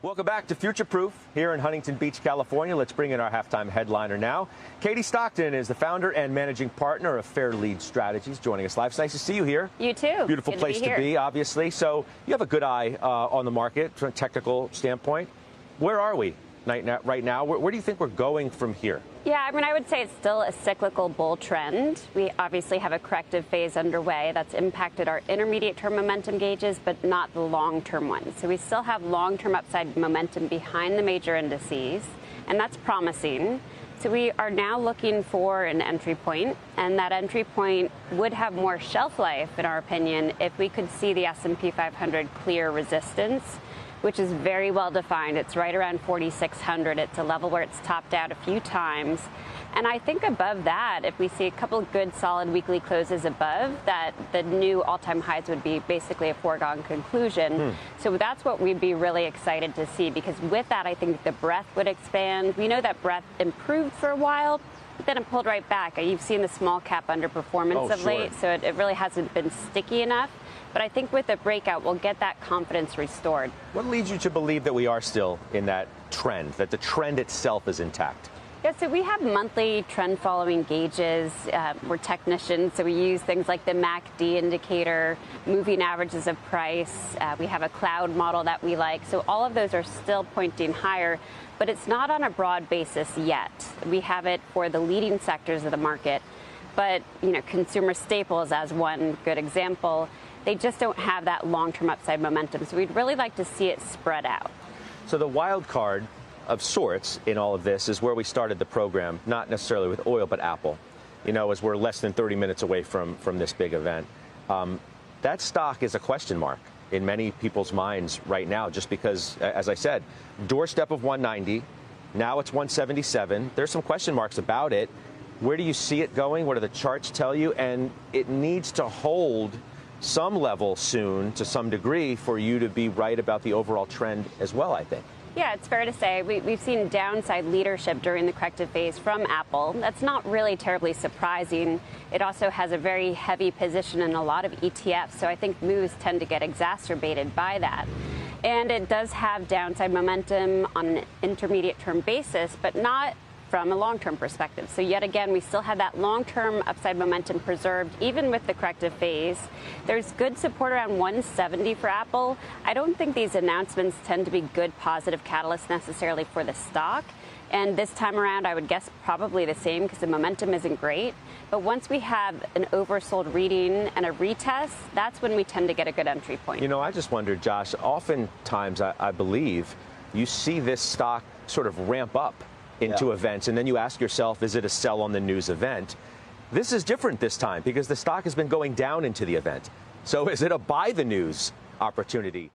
Welcome back to Future Proof here in Huntington Beach, California. Let's bring in our halftime headliner now. Katie Stockton is the founder and managing partner of Fairlead Strategies, joining us live. It's nice to see you here. You too. Beautiful place to be, obviously. So you have a good eye on the market from a technical standpoint. Where are we right now? Where do you think we're going from here? Yeah, I mean, I would say it's still a cyclical bull trend. We obviously have a corrective phase underway that's impacted our intermediate-term momentum gauges, but not the long-term ones. So we still have long-term upside momentum behind the major indices, and that's promising. So we are now looking for an entry point, and that entry point would have more shelf life, in our opinion, if we could see the S&P 500 clear resistance, which is very well defined. It's right around 4,600. It's a level where it's topped out a few times. And I think above that, if we see a couple of good solid weekly closes above, that the new all-time highs would be basically a foregone conclusion. So that's what we'd be really excited to see, because with that, I think the breadth would expand. We know that breadth improved for a while, but then it pulled right back. You've seen the small cap underperformance of late, so it really hasn't been sticky enough. But I think with the breakout, we'll get that confidence restored. What leads you to believe that we are still in that trend, that the trend itself is intact? Yeah, so we have monthly trend-following gauges. We're technicians, so we use things like the MACD indicator, moving averages of price. We have a cloud model that we like. So all of those are still pointing higher, but it's not on a broad basis yet. We have it for the leading sectors of the market. But, you know, consumer staples as one good example, they just don't have that long-term upside momentum. So we'd really like to see it spread out. So the wild card of sorts in all of this is where we started the program, not necessarily with oil, but Apple. You know, as we're less than 30 minutes away from this big event. That stock is a question mark in many people's minds right now, just because, as I said, doorstep of 190, now it's 177. There's some question marks about it. Where do you see it going? What do the charts tell you? And it needs to hold some level soon, to some degree, for you to be right about the overall trend as well, I think. Yeah, it's fair to say we've seen downside leadership during the corrective phase from Apple. That's not really terribly surprising. It also has a very heavy position in a lot of ETFs, so I think moves tend to get exacerbated by that. And it does have downside momentum on an intermediate-term basis, but not from a long-term perspective. So yet again, we still have that long-term upside momentum preserved, even with the corrective phase. There's good support around 170 for Apple. I don't think these announcements tend to be good positive catalysts necessarily for the stock. And this time around, I would guess probably the same, because the momentum isn't great. But once we have an oversold reading and a retest, that's when we tend to get a good entry point. You know, I just wondered, Josh, oftentimes I believe you see this stock sort of ramp up into events, and then you ask yourself, is it a sell on the news event? This is different this time because the stock has been going down into the event. So is it a buy the news opportunity?